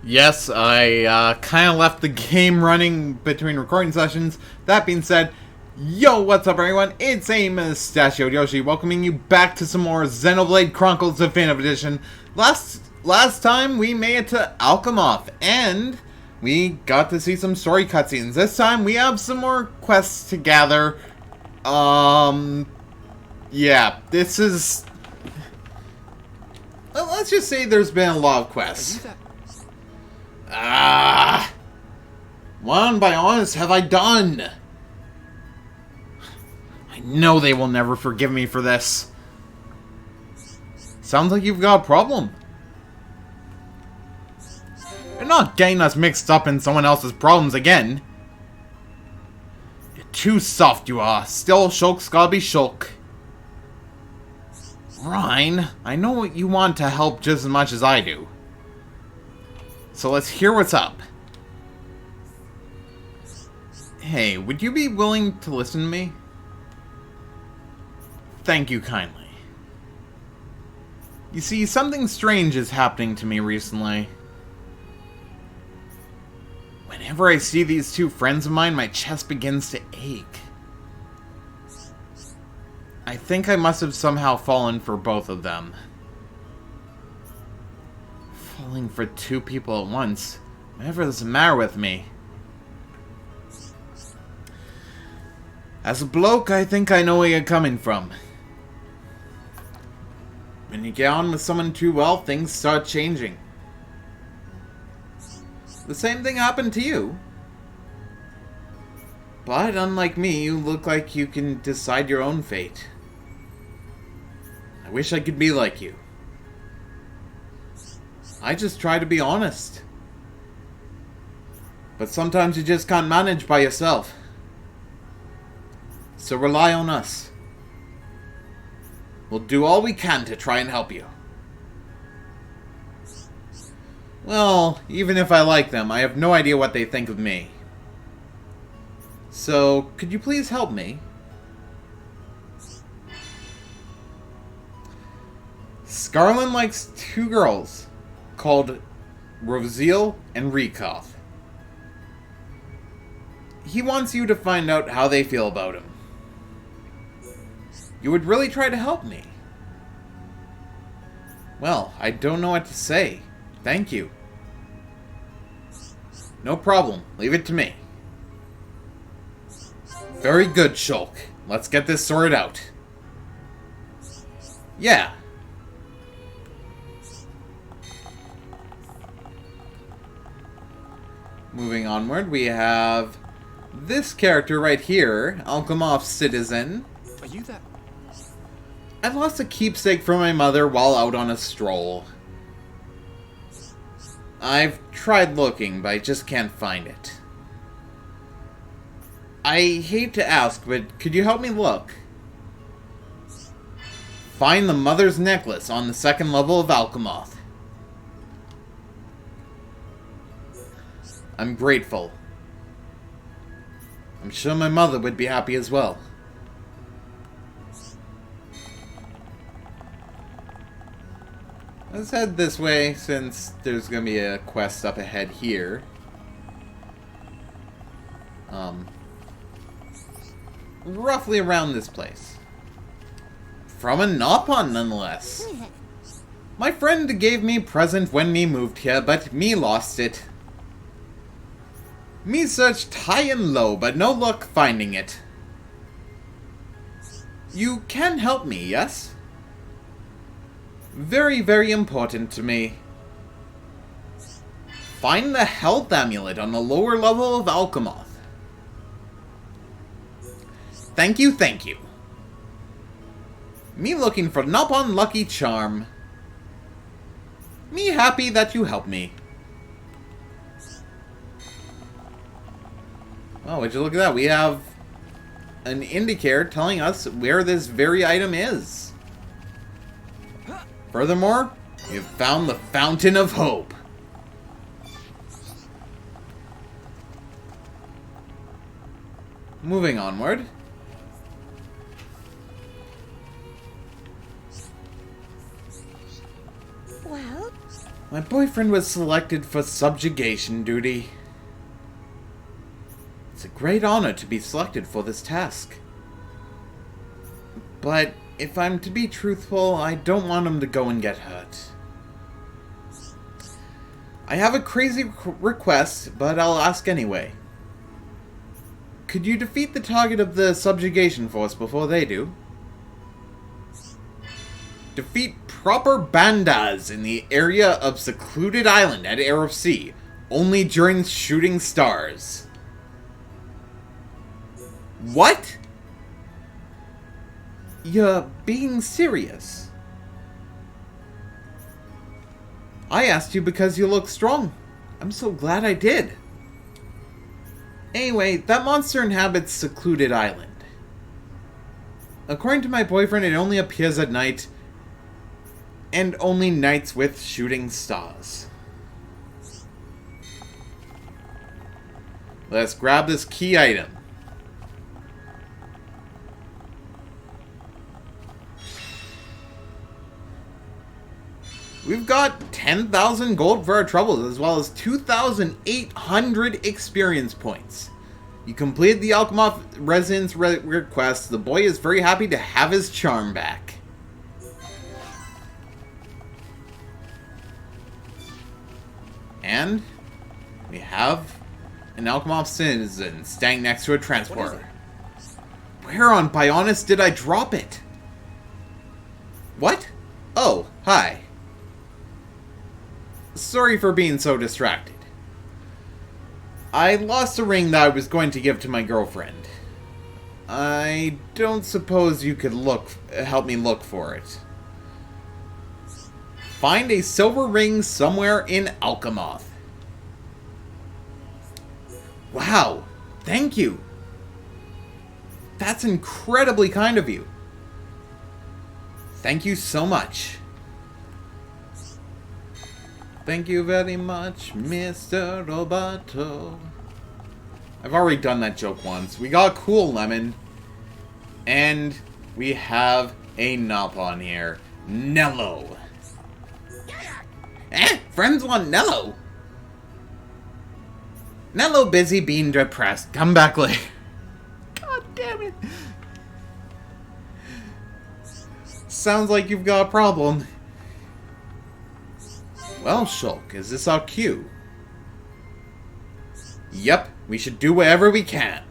Yes, I kind of left the game running between recording sessions. That being said, yo, what's up everyone? It's a Mustachioed Yoshi welcoming you back to some more Xenoblade Chronicles Definitive Edition. Last time we made it to Alcamoth, and we got to see some story cutscenes. This time we have some more quests to gather. Yeah, this is... let's just say there's been a lot of quests. What by honest have I done? I know they will never forgive me for this. Sounds like you've got a problem. You're not getting us mixed up in someone else's problems again. You're too soft, you are. Still, Shulk's gotta be Shulk. Rhine, I know what you want to help just as much as I do. So let's hear what's up. Hey, would you be willing to listen to me? Thank you kindly. You see, something strange is happening to me recently. Whenever I see these two friends of mine, my chest begins to ache. I think I must have somehow fallen for both of them. Falling for two people at once. Whatever is the matter with me? As a bloke, I think I know where you're coming from. When you get on with someone too well, things start changing. The same thing happened to you. But unlike me, you look like you can decide your own fate. I wish I could be like you. I just try to be honest. But sometimes you just can't manage by yourself. So rely on us. We'll do all we can to try and help you. Well, even if I like them, I have no idea what they think of me. So, could you please help me? Scarlin likes two girls called Rosiel and Rekoth. He wants you to find out how they feel about him. You would really try to help me. Well, I don't know what to say. Thank you. No problem. Leave it to me. Very good, Shulk. Let's get this sorted out. Yeah. Moving onward, we have this character right here, Alcamoth Citizen. Are you that? I lost a keepsake from my mother while out on a stroll. I've tried looking, but I just can't find it. I hate to ask, but could you help me look? Find the mother's necklace on the second level of Alcamoth. I'm grateful. I'm sure my mother would be happy as well. Let's head this way, since there's gonna be a quest up ahead here. Roughly around this place. From a Nopon, nonetheless. My friend gave me present when me moved here, but me lost it. Me searched high and low, but no luck finding it. You can help me, yes? Very, very important to me. Find the health amulet on the lower level of Alcamoth. Thank you, thank you. Me looking for Nopon Lucky Charm. Me happy that you helped me. Oh, would you look at that? We have an indicator telling us where this very item is. Furthermore, you've found the Fountain of Hope. Moving onward. Well, My boyfriend was selected for subjugation duty. It's a great honor to be selected for this task. But if I'm to be truthful, I don't want him to go and get hurt. I have a crazy request, but I'll ask anyway. Could you defeat the target of the subjugation force before they do? Defeat proper bandas in the area of Secluded Island at Air of Sea, only during shooting stars. What? You're being serious. I asked you because you look strong. I'm so glad I did. Anyway, that monster inhabits Secluded Island. According to my boyfriend, it only appears at night, and only nights with shooting stars. Let's grab this key item. We've got 10,000 gold for our troubles, as well as 2,800 experience points. You completed the Alcamoth residence request. The boy is very happy to have his charm back. And we have an Alcamoth citizen standing next to a transporter. Where on Bionis did I drop it? What? Oh, hi. Sorry for being so distracted. I lost a ring that I was going to give to my girlfriend. I don't suppose you could help me look for it. Find a silver ring somewhere in Alcamoth. Wow, thank you. That's incredibly kind of you. Thank you so much. Thank you very much, Mr. Roboto. I've already done that joke once. We got a cool lemon. And we have a Nopon here. Nello. Friends want Nello. Nello busy being depressed. Come back later. God damn it. Sounds like you've got a problem. Well, Shulk, is this our cue? Yep, we should do whatever we can.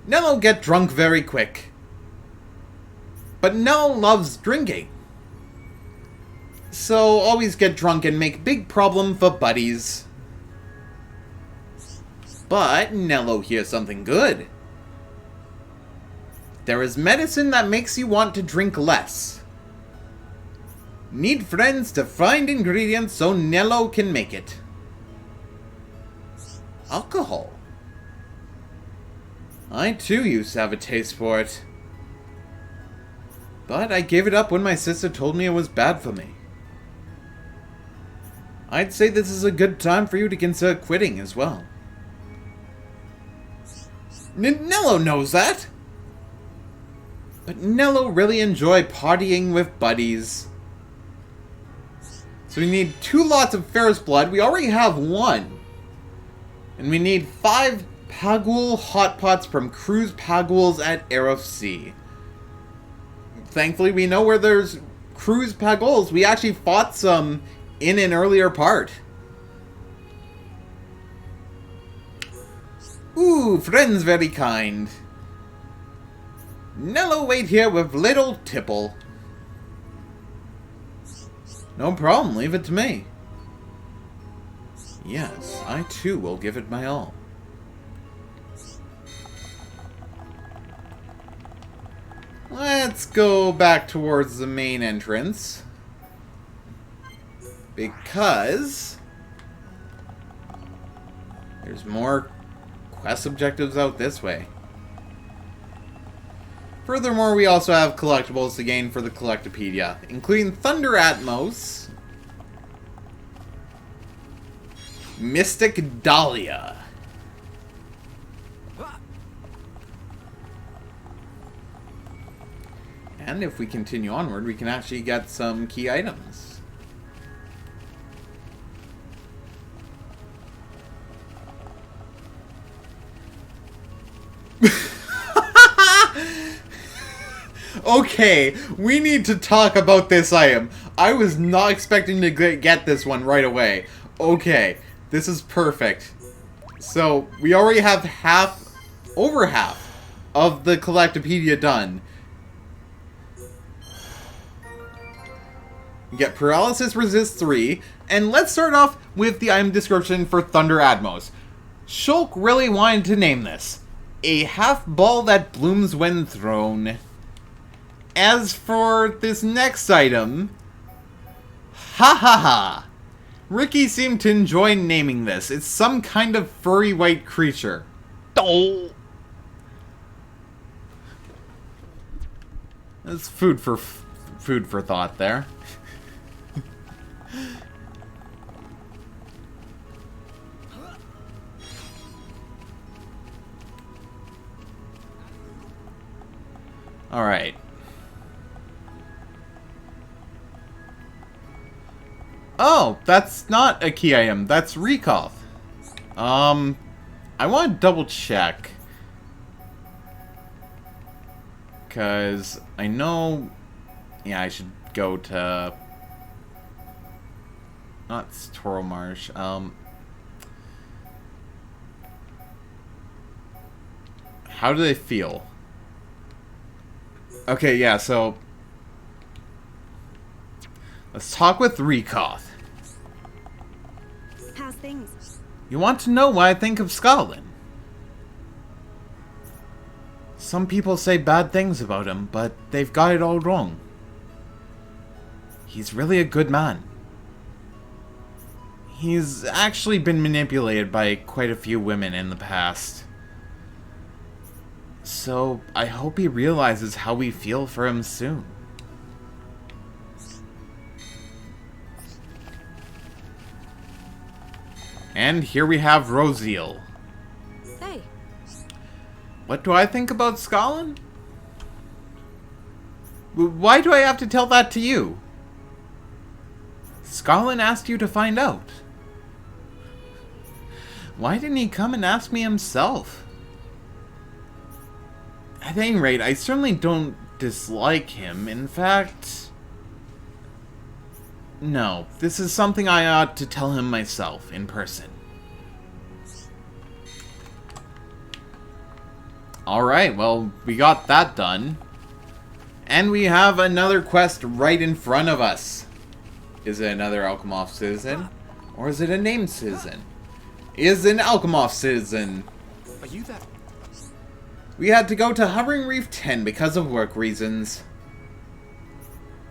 Nello get drunk very quick. But Nello loves drinking. So always get drunk and make big problem for buddies. But Nello hears something good. There is medicine that makes you want to drink less. Need friends to find ingredients so Nello can make it. Alcohol. I too used to have a taste for it. But I gave it up when my sister told me it was bad for me. I'd say this is a good time for you to consider quitting as well. Nello knows that! But Nello really enjoy partying with buddies. So we need 2 lots of Ferris blood. We already have 1. And we need 5 Pagul hot pots from Cruise Paguls at Air of Sea. Thankfully, we know where there's Cruise Paguls. We actually fought some in an earlier part. Ooh, friends very kind. Nello wait here with little Tipple. No problem, leave it to me. Yes, I too will give it my all. Let's go back towards the main entrance. Because there's more quest objectives out this way. Furthermore, we also have collectibles to gain for the Collectopedia, including Thunder Atmos, Mystic Dahlia, and if we continue onward, we can actually get some key items. Okay, we need to talk about this item. I was not expecting to get this one right away. Okay, this is perfect. So, we already have over half of the Collectopedia done. Get Paralysis Resist 3, and let's start off with the item description for Thunder Atmos. Shulk really wanted to name this. A half ball that blooms when thrown. As for this next item, ha ha ha. Ricky seemed to enjoy naming this. It's some kind of furry white creature. Oh. That's food for thought there. All right. Oh, that's not a key item. That's Recoth. I want to double check. Because I know... Yeah, I should go to... Not Toro Marsh. How do they feel? Okay, yeah, so... Let's talk with Recoth. How's things? You want to know what I think of Scotland? Some people say bad things about him, but they've got it all wrong. He's really a good man. He's actually been manipulated by quite a few women in the past. So, I hope he realizes how we feel for him soon. And here we have Rosiel. Hey. What do I think about Scotland? Why do I have to tell that to you? Scotland asked you to find out. Why didn't he come and ask me himself? At any rate, I certainly don't dislike him. In fact... No, this is something I ought to tell him myself, in person. Alright, well, we got that done. And we have another quest right in front of us. Is it another Alcamoth citizen? Or is it a named citizen? Is an Alcamoth citizen. Are you that? We had to go to Hovering Reef 10 because of work reasons.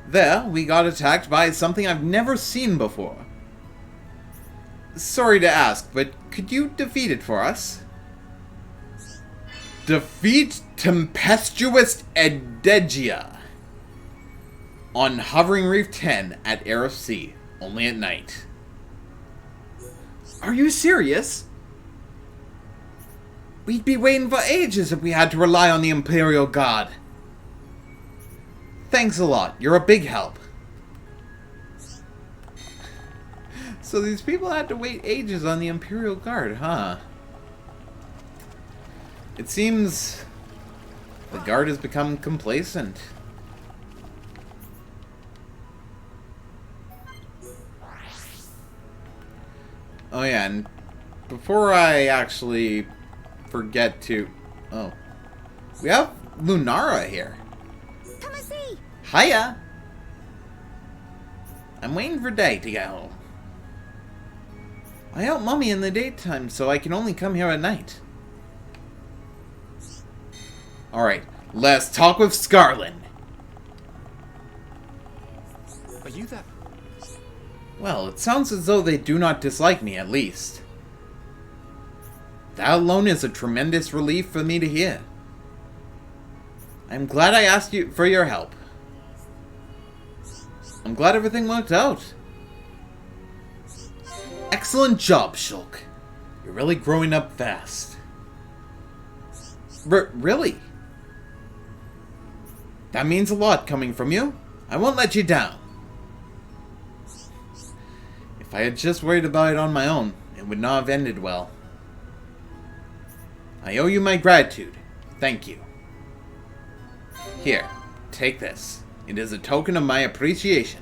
There, we got attacked by something I've never seen before. Sorry to ask, but could you defeat it for us? Defeat Tempestuous Edegia on Hovering Reef 10 at Air of Sea, only at night. Are you serious? We'd be waiting for ages if we had to rely on the Imperial Guard. Thanks a lot. You're a big help. So these people had to wait ages on the Imperial Guard, huh? It seems the Guard has become complacent. Oh yeah, and before I actually forget to... Oh. We have Lunara here. Come and see. Hiya! I'm waiting for Day to get home. I help Mommy in the daytime, so I can only come here at night. Alright, let's talk with Scarlin. Are you that? Well, it sounds as though they do not dislike me, at least. That alone is a tremendous relief for me to hear. I'm glad I asked you for your help. I'm glad everything worked out. Excellent job, Shulk. You're really growing up fast. Really? That means a lot coming from you. I won't let you down. If I had just worried about it on my own, it would not have ended well. I owe you my gratitude. Thank you. Here, take this. It is a token of my appreciation.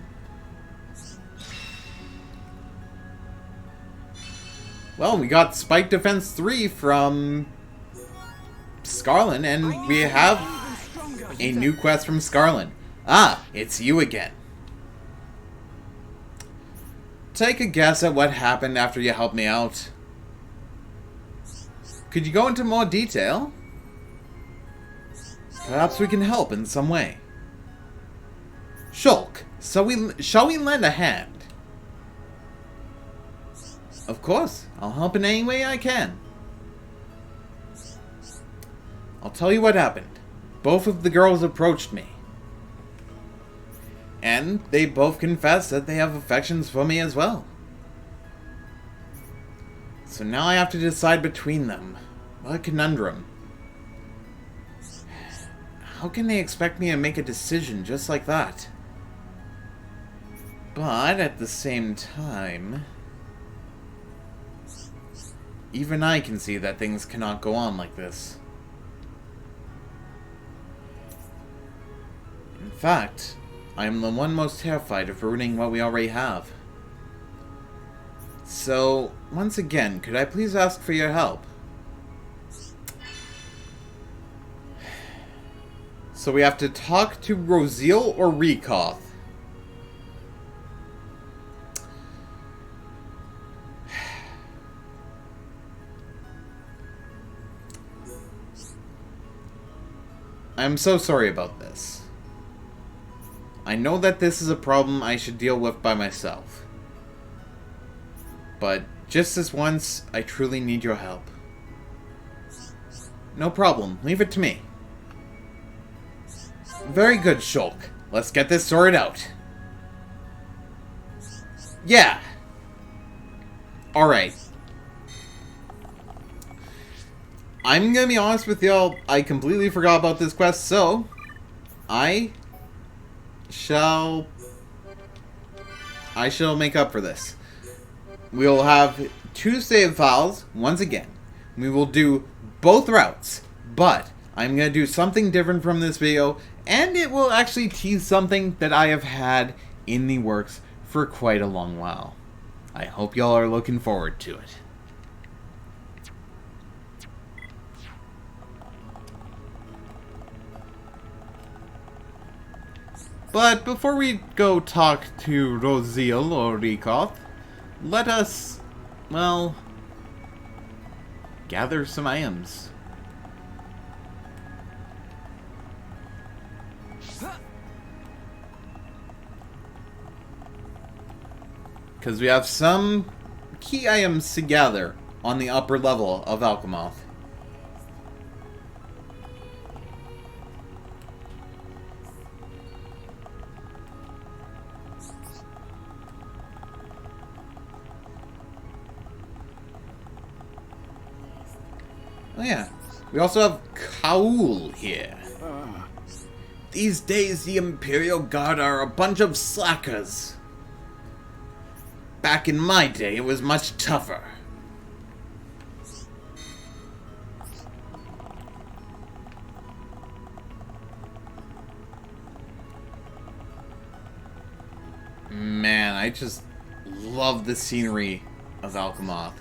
Well, we got Spike Defense 3 from Scarlin, and we have a new quest from Scarlin. Ah, it's you again. Take a guess at what happened after you helped me out. Could you go into more detail? Perhaps we can help in some way. Shulk, shall we lend a hand? Of course, I'll help in any way I can. I'll tell you what happened. Both of the girls approached me. And they both confessed that they have affections for me as well. So now I have to decide between them. What a conundrum. How can they expect me to make a decision just like that? But at the same time, even I can see that things cannot go on like this. In fact, I am the one most terrified of ruining what we already have. So, once again, could I please ask for your help? So we have to talk to Rosiel or Rekoth. I'm so sorry about this. I know that this is a problem I should deal with by myself. But just this once, I truly need your help. No problem. Leave it to me. Very good, Shulk. Let's get this sorted out. Yeah. Alright. I'm gonna be honest with y'all, I completely forgot about this quest, so I shall make up for this. We'll have 2 save files once again. We will do both routes, but I'm gonna do something different from this video, and it will actually tease something that I have had in the works for quite a long while. I hope y'all are looking forward to it. But before we go talk to Rosiel or Rekoth, let us, well, gather some items. Because we have some key items to gather on the upper level of Alcamoth. Oh yeah, we also have Kaul here. These days the Imperial Guard are a bunch of slackers. Back in my day, it was much tougher. Man, I just love the scenery of Alcamoth.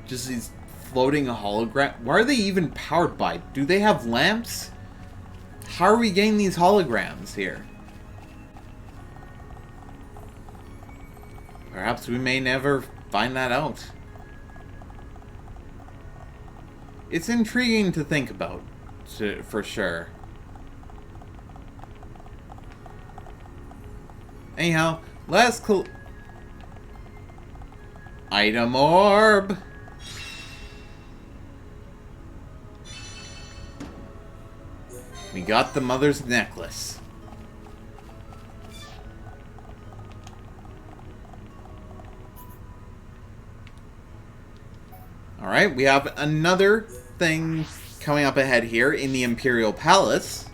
Just these floating hologram. Why are they even powered by? Do they have lamps? How are we getting these holograms here? Perhaps we may never find that out. It's intriguing to think about, for sure. Anyhow, let's Item orb! We got the mother's necklace. Alright, we have another thing coming up ahead here in the Imperial Palace.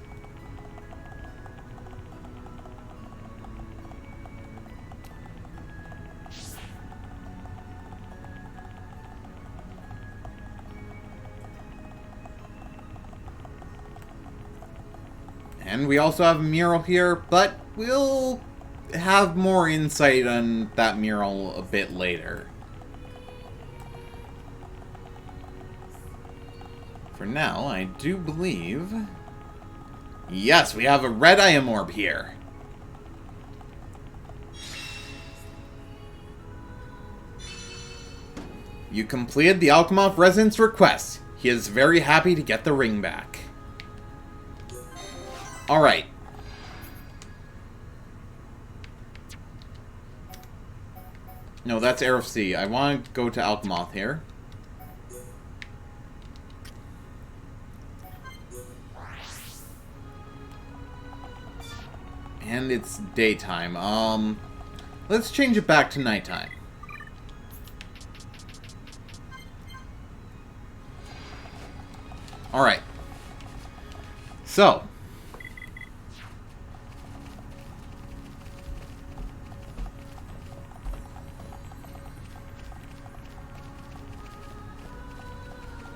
And we also have a mural here, but we'll have more insight on that mural a bit later. For now, I do believe... Yes, we have a red item orb here. You completed the Alcamoth resident's request. He is very happy to get the ring back. Alright. No, that's Air of Sea. I want to go to Alcamoth here. And it's daytime. Let's change it back to nighttime. Alright. So.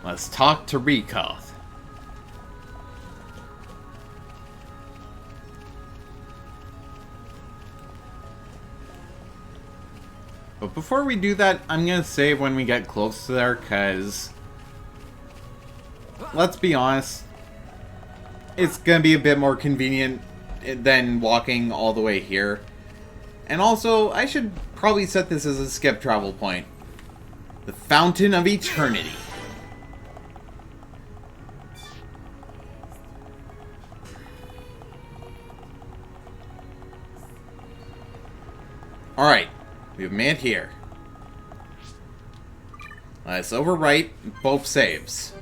Let's talk to Rekoth. But before we do that, I'm gonna save when we get close to there, because... Let's be honest, it's gonna be a bit more convenient than walking all the way here. And also, I should probably set this as a skip travel point. The Fountain of Eternity. Alright, we've made it here. Let's overwrite both saves.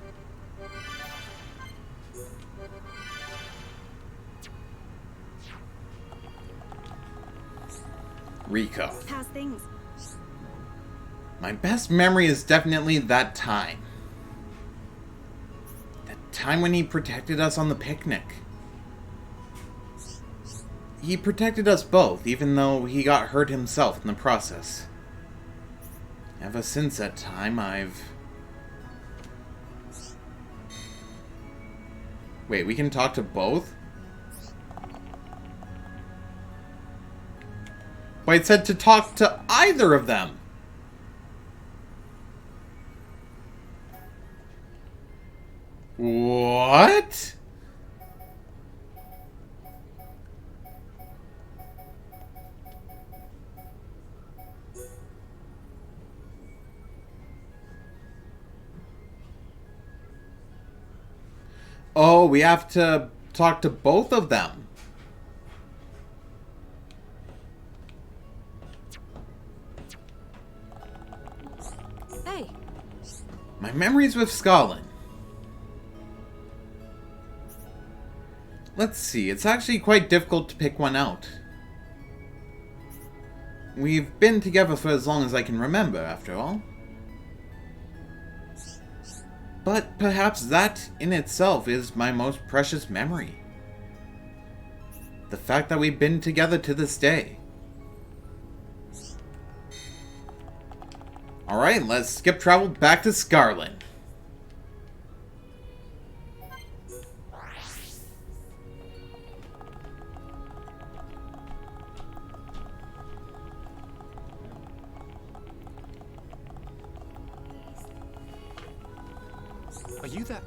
Rico. How's things? My best memory is definitely that time. That time when he protected us on the picnic. He protected us both, even though he got hurt himself in the process. Ever since that time, I've... Wait, we can talk to both? But it said to talk to either of them. What? Oh, we have to talk to both of them. Hey. My memories with Scotland. Let's see, it's actually quite difficult to pick one out. We've been together for as long as I can remember, after all. But perhaps that in itself is my most precious memory. The fact that we've been together to this day. Alright, let's skip travel back to Scarlet. Are you that?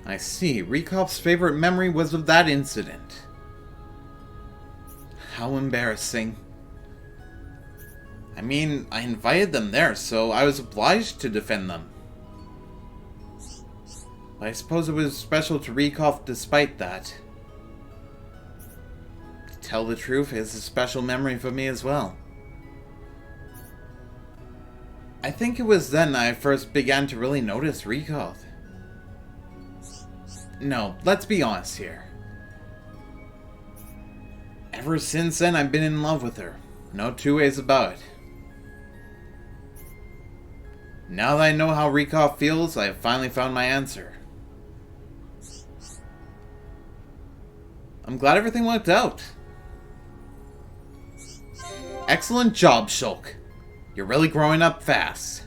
I see. Rekoff's favorite memory was of that incident. How embarrassing. I mean, I invited them there, so I was obliged to defend them. But I suppose it was special to Rekoff despite that. To tell the truth, it's a special memory for me as well. I think it was then I first began to really notice Rekoff. No, let's be honest here. Ever since then, I've been in love with her. No two ways about it. Now that I know how Rekoff feels, I have finally found my answer. I'm glad everything worked out. Excellent job, Shulk. You're really growing up fast.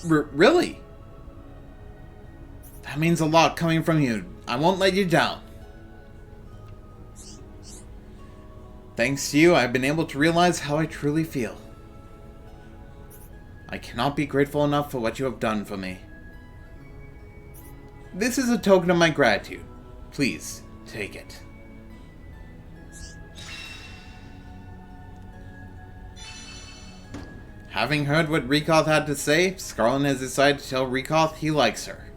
Really? That means a lot coming from you. I won't let you down. Thanks to you, I've been able to realize how I truly feel. I cannot be grateful enough for what you have done for me. This is a token of my gratitude. Please, take it. Having heard what Rikoth had to say, Scarlin has decided to tell Rikoth he likes her.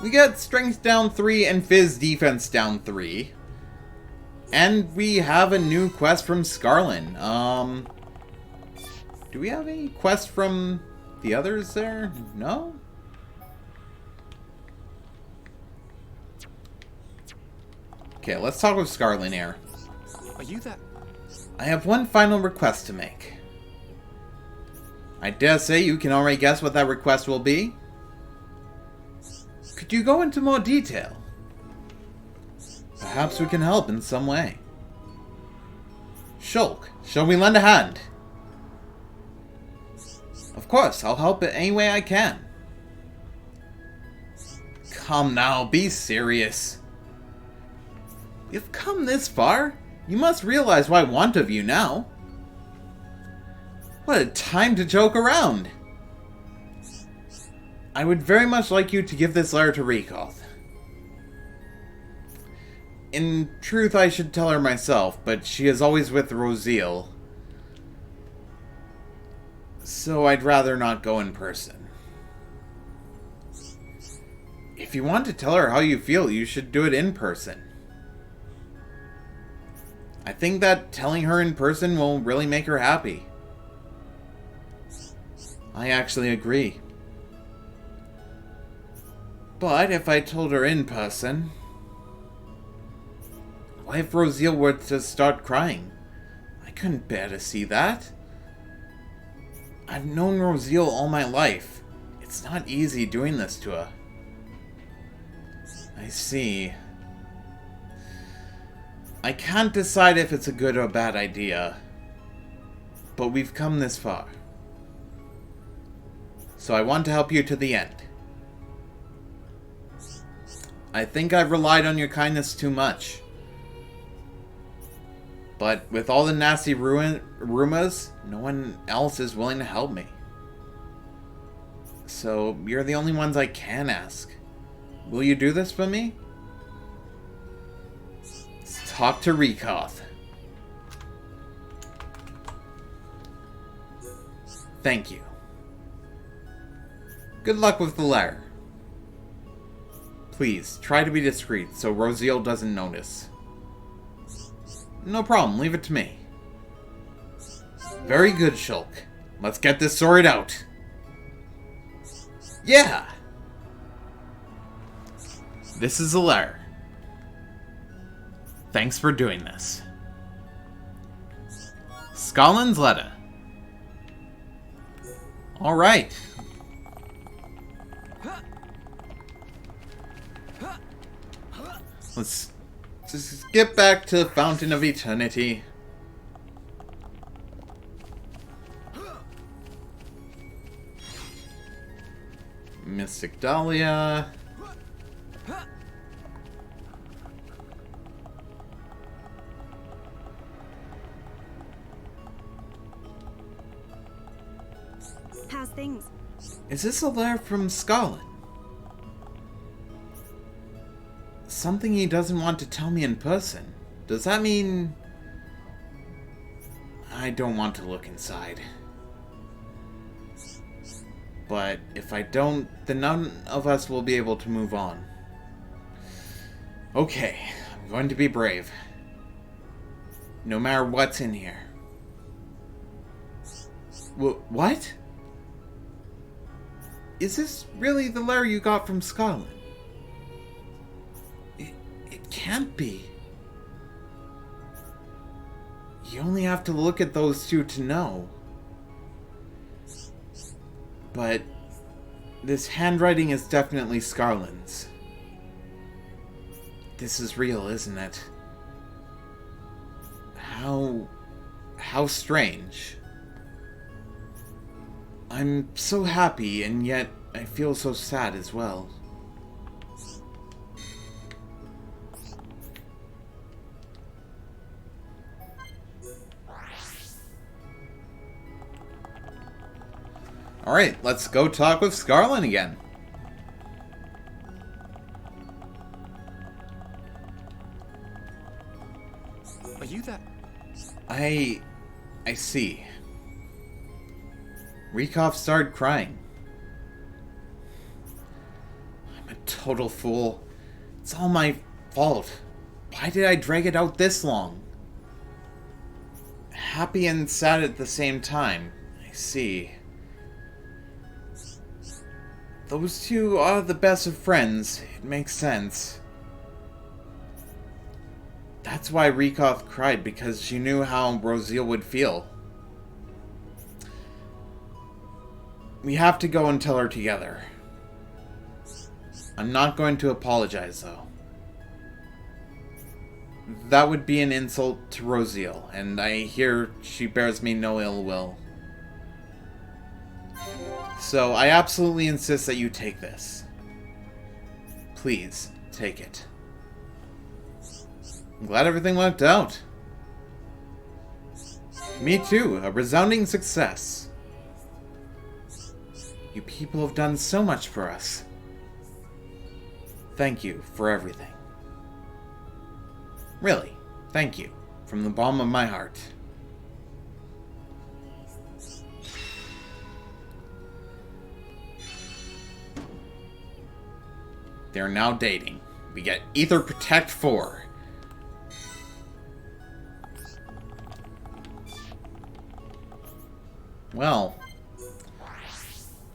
We get strength down 3 and Fizz defense down 3. And we have a new quest from Scarlin. Do we have any quest from the others there? No? Okay, let's talk with Scarlin here. Are you that? I have one final request to make. I dare say you can already guess what that request will be. Could you go into more detail? Perhaps we can help in some way. Shulk, shall we lend a hand? Of course, I'll help it any way I can. Come now, be serious. We've come this far. You must realize what I want of you now. What a time to joke around. I would very much like you to give this letter to Rikoth. In truth, I should tell her myself, but she is always with Rosiel. So I'd rather not go in person. If you want to tell her how you feel, you should do it in person. I think that telling her in person will really make her happy. I actually agree. But if I told her in person... What if Rosiel were to start crying? I couldn't bear to see that. I've known Rosiel all my life. It's not easy doing this to her. I see. I can't decide if it's a good or bad idea. But we've come this far. So I want to help you to the end. I think I've relied on your kindness too much. But with all the nasty rumors, no one else is willing to help me. So you're the only ones I can ask. Will you do this for me? Let's talk to Rikoth. Thank you. Good luck with the letter. Please, try to be discreet so Rosiel doesn't notice. No problem, leave it to me. Very good, Shulk. Let's get this sorted out. Yeah! This is a letter. Thanks for doing this. Scarlin's letter. Alright. Let's just get back to the Fountain of Eternity. Mystic Dahlia. How's things? Is this a letter from Scarlin? Something he doesn't want to tell me in person. Does that mean... I don't want to look inside. But if I don't, then none of us will be able to move on. Okay, I'm going to be brave. No matter what's in here. What? Is this really the letter you got from Scarlin? It can't be. You only have to look at those two to know. But this handwriting is definitely Scarlin's. This is real, isn't it? How strange. I'm so happy, and yet I feel so sad as well. Alright, let's go talk with Scarlin again. Are you that? I see. Rykov started crying. I'm a total fool. It's all my fault. Why did I drag it out this long? Happy and sad at the same time. I see. Those two are the best of friends. It makes sense. That's why Rykov cried, because she knew how Rosiel would feel. We have to go and tell her together. I'm not going to apologize, though. That would be an insult to Rosiel, and I hear she bears me no ill will. So I absolutely insist that you take this. Please, take it. I'm glad everything worked out. Me too, a resounding success. You people have done so much for us. Thank you for everything. Really, thank you, from the bottom of my heart. They're now dating. We get Ether Protect 4. Well,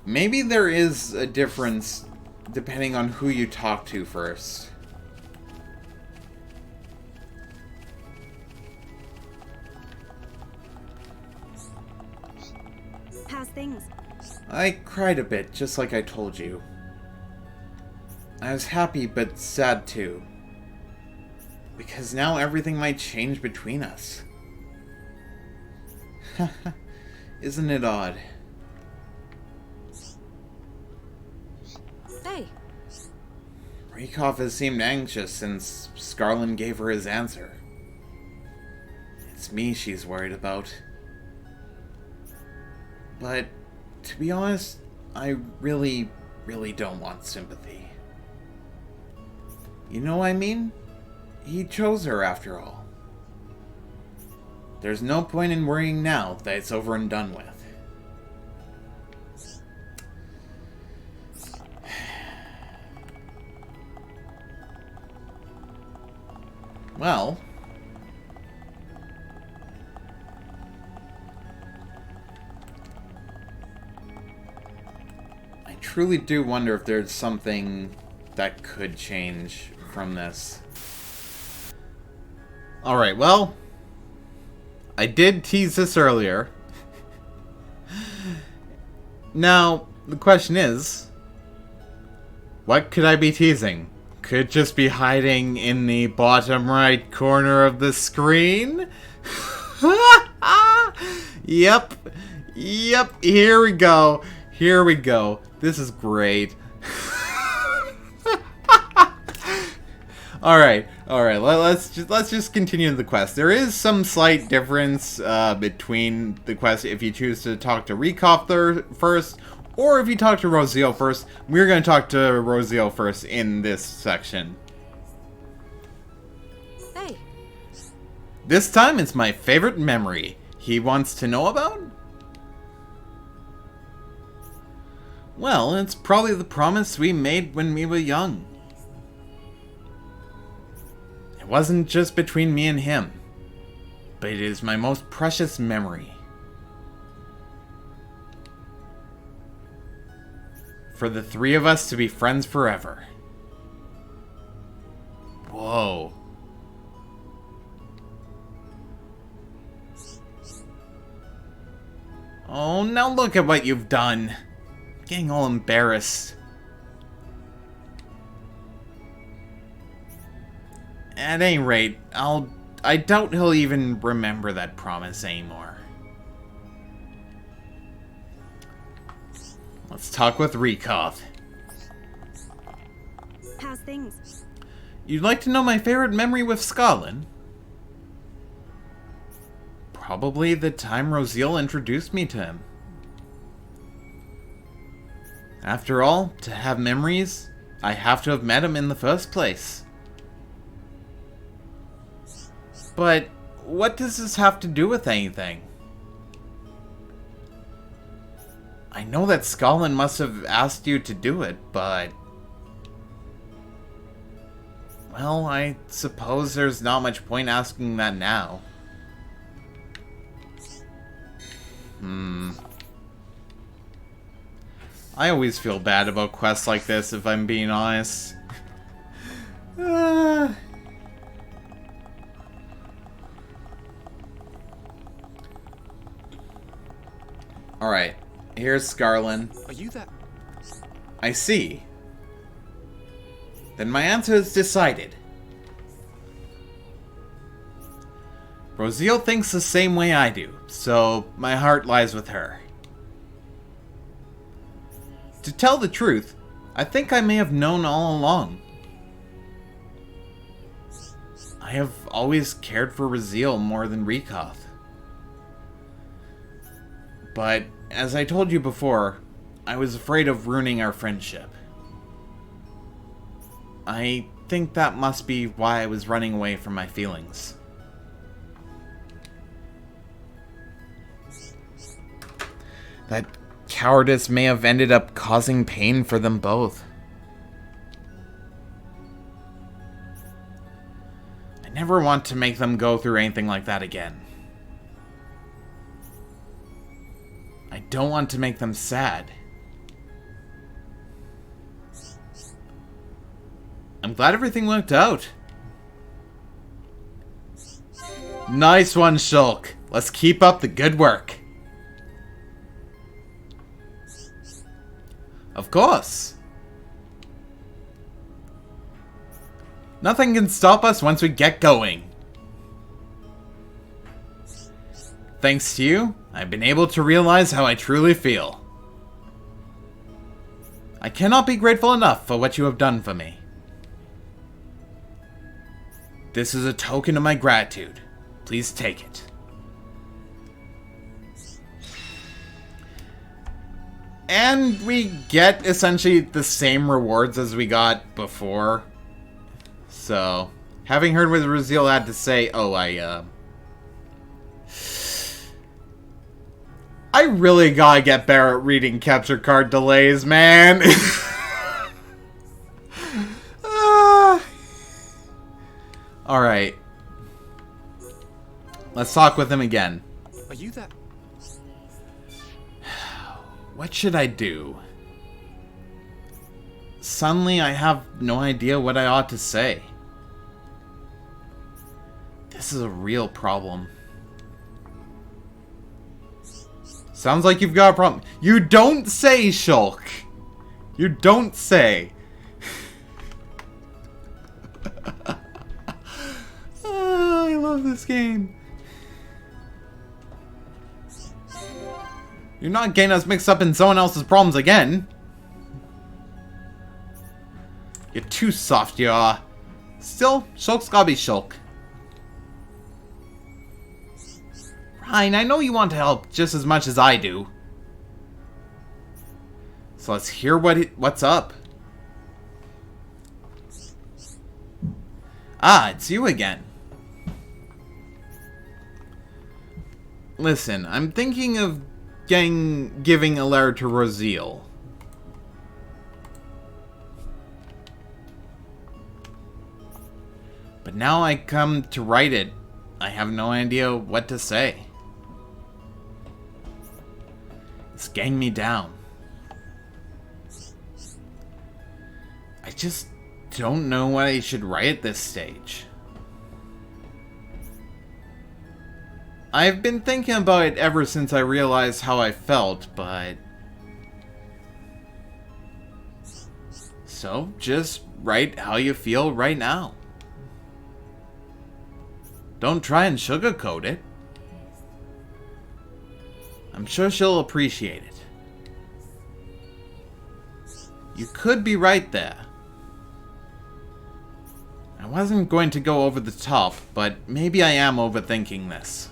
maybe there is a difference depending on who you talk to first. How's things? I cried a bit, just like I told you. I was happy but sad too. Because now everything might change between us. Isn't it odd? Hey. Rykov has seemed anxious since Scarlin gave her his answer. It's me she's worried about. But, to be honest, I really don't want sympathy. You know what I mean? He chose her after all. There's no point in worrying now that it's over and done with. Well, I truly do wonder if there's something that could change from this. Alright, well, I did tease this earlier. Now, the question is, what could I be teasing? Could just be hiding in the bottom right corner of the screen? Yep, here we go. This is great. Alright, let's just continue the quest. There is some slight difference between the quest if you choose to talk to Rykov first, or if you talk to Rosiel first. We're going to talk to Rosiel first in this section. Hey. This time it's my favorite memory he wants to know about. Well, it's probably the promise we made when we were young. It wasn't just between me and him, but it is my most precious memory. For the three of us to be friends forever. Whoa. Oh, now look at what you've done. Getting all embarrassed. At any rate, I doubt he'll even remember that promise anymore. Let's talk with Rekoth. How's things? You'd like to know my favorite memory with Scotland? Probably the time Rosiel introduced me to him. After all, to have memories, I have to have met him in the first place. But what does this have to do with anything? I know that Scotland must have asked you to do it, but... well, I suppose there's not much point asking that now. I always feel bad about quests like this, if I'm being honest. Alright, here's Scarlin. Are you that? I see. Then my answer is decided. Rosiel thinks the same way I do, so my heart lies with her. To tell the truth, I think I may have known all along. I have always cared for Rosiel more than Rekoth. But, as I told you before, I was afraid of ruining our friendship. I think that must be why I was running away from my feelings. That cowardice may have ended up causing pain for them both. I never want to make them go through anything like that again. I don't want to make them sad. I'm glad everything worked out. Nice one, Shulk. Let's keep up the good work. Of course. Nothing can stop us once we get going. Thanks to you, I've been able to realize how I truly feel. I cannot be grateful enough for what you have done for me. This is a token of my gratitude. Please take it. And we get essentially the same rewards as we got before. So, having heard what Rosiel had to say, I really gotta get better at reading capture card delays, man. Alright. Let's talk with him again. Are you that? What should I do? Suddenly, I have no idea what I ought to say. This is a real problem. Sounds like you've got a problem. You don't say, Shulk. You don't say. Oh, I love this game. You're not getting us mixed up in someone else's problems again. You're too soft, you are. Still, Shulk's gotta be Shulk. Ryan, I know you want to help just as much as I do. So let's hear what's up. Ah, it's you again. Listen, I'm thinking of giving a letter to Rosiel. But now I come to write it, I have no idea what to say. It's getting me down. I just don't know what I should write at this stage. I've been thinking about it ever since I realized how I felt, but... so, just write how you feel right now. Don't try and sugarcoat it. I'm sure she'll appreciate it. You could be right there. I wasn't going to go over the top, but maybe I am overthinking this.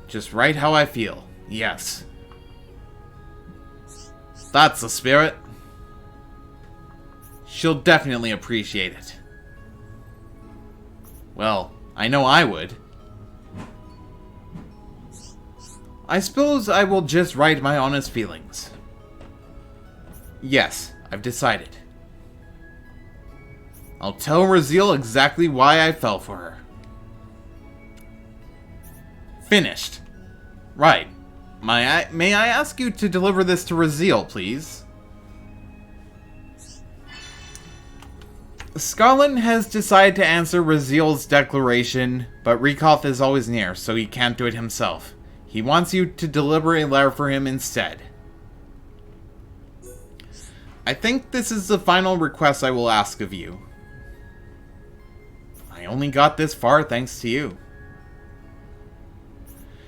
Just right how I feel. Yes. That's the spirit. She'll definitely appreciate it. Well, I know I would. I suppose I will just write my honest feelings. Yes, I've decided. I'll tell Raziel exactly why I fell for her. Finished. Right. May I ask you to deliver this to Raziel, please? Scarlett has decided to answer Raziel's declaration, but Rikoth is always near, so he can't do it himself. He wants you to deliver a letter for him instead. I think this is the final request I will ask of you. I only got this far thanks to you.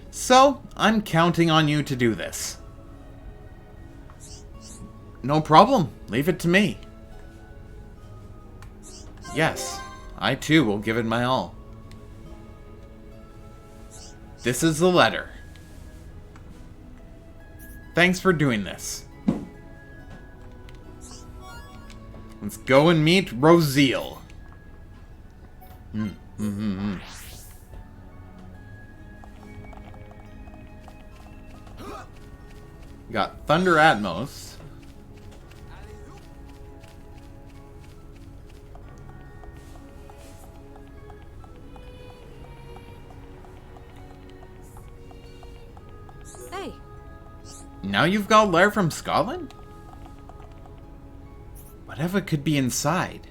So, I'm counting on you to do this. No problem. Leave it to me. Yes, I too will give it my all. This is the letter. Thanks for doing this. Let's go and meet Raziel. Got Thunder Atmos. Hey. Now you've got a letter from Scotland? Whatever could be inside.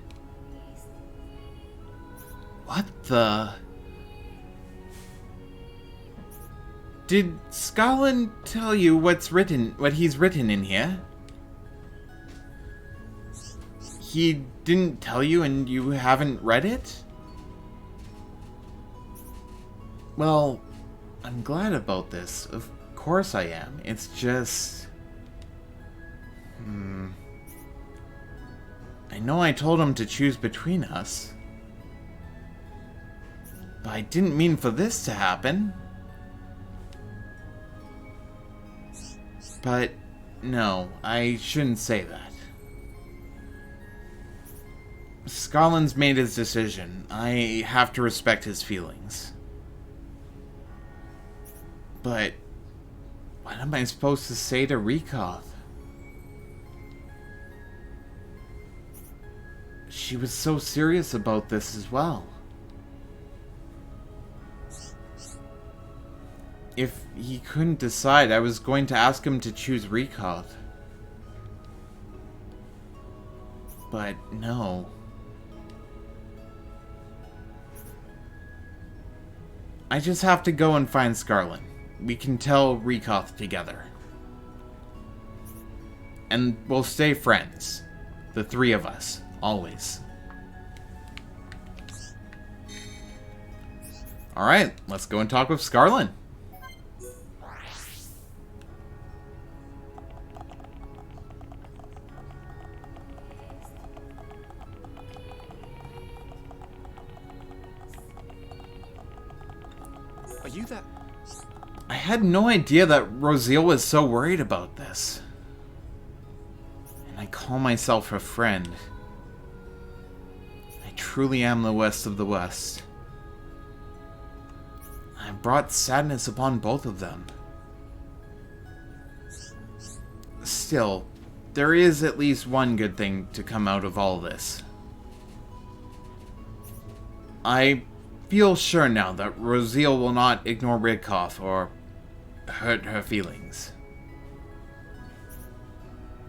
What the... Did Scotland tell you what he's written in here? He didn't tell you and you haven't read it? Well, I'm glad about this. Of course I am. It's just... I know I told him to choose between us. But I didn't mean for this to happen. But, no, I shouldn't say that. Scarland's made his decision. I have to respect his feelings. But, what am I supposed to say to Rikoth? She was so serious about this as well. If he couldn't decide, I was going to ask him to choose Rikoth. But no. I just have to go and find Scarlet. We can tell Rikoth together. And we'll stay friends. The three of us. Always. Alright, let's go and talk with Scarlet. Are you that? I had no idea that Raziel was so worried about this. And I call myself her friend. I truly am the West of the West. I brought sadness upon both of them. Still, there is at least one good thing to come out of all this. I feel sure now that Raziel will not ignore Rikoth or hurt her feelings.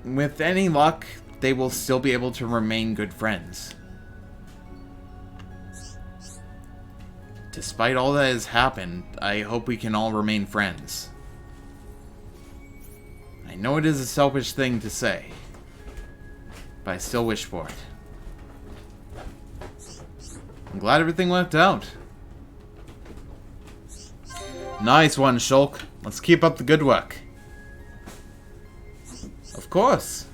With any luck, they will still be able to remain good friends. Despite all that has happened, I hope we can all remain friends. I know it is a selfish thing to say, but I still wish for it. I'm glad everything worked out. Nice one, Shulk. Let's keep up the good work. Of course.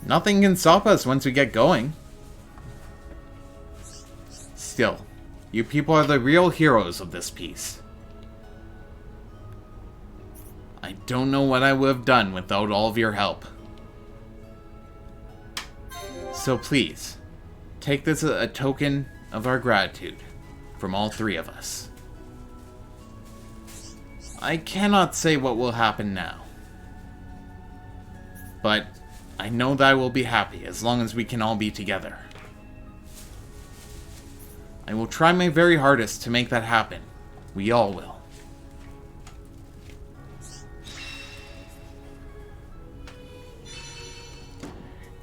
Nothing can stop us once we get going. Still, you people are the real heroes of this piece. I don't know what I would have done without all of your help. So please, take this as a token of our gratitude from all three of us. I cannot say what will happen now, but I know that I will be happy as long as we can all be together. I will try my very hardest to make that happen. We all will.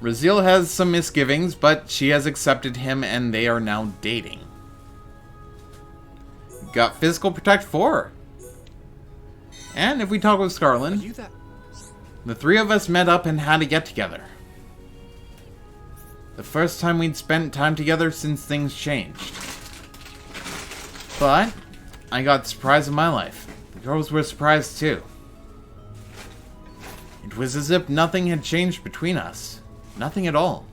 Raziel has some misgivings, but she has accepted him and they are now dating. Got physical protect 4. And if we talk with Scarlin, the three of us met up and had a get-together. The first time we'd spent time together since things changed. But I got surprised in my life. The girls were surprised too. It was as if nothing had changed between us. Nothing at all.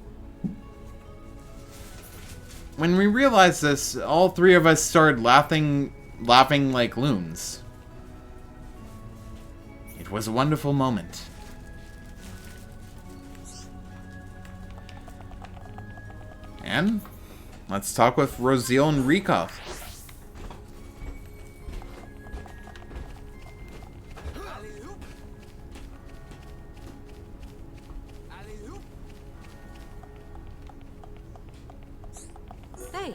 When we realized this, all three of us started laughing like loons. It was a wonderful moment. And let's talk with Raziel and Rikov. Hey.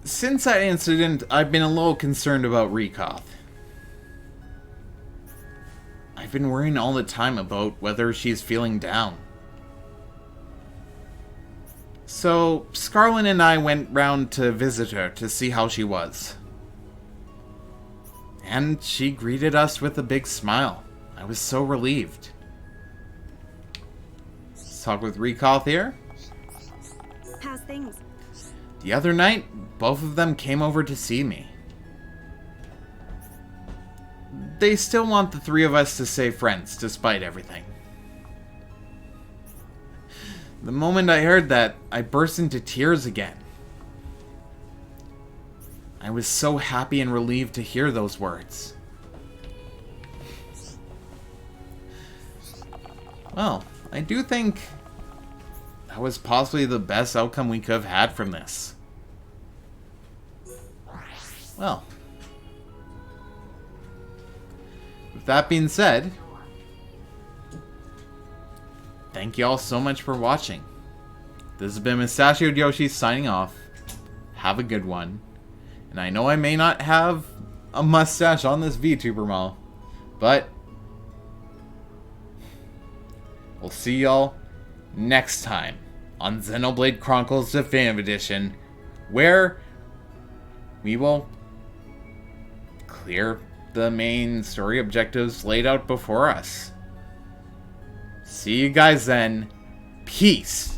Since that incident, I've been a little concerned about Rikov. I've been worrying all the time about whether she's feeling down. So, Scarlin and I went round to visit her to see how she was. And she greeted us with a big smile. I was so relieved. Let's talk with Rikov here. How's things? The other night, both of them came over to see me. They still want the three of us to stay friends, despite everything. The moment I heard that, I burst into tears again. I was so happy and relieved to hear those words. Well, I do think that was possibly the best outcome we could have had from this. Well, with that being said, thank you all so much for watching. This has been Mustachioed Yoshi signing off. Have a good one. And I know I may not have a mustache on this VTuber model, but we'll see y'all next time on Xenoblade Chronicles Definitive Edition, where we will clear the main story objectives laid out before us. See you guys then. Peace.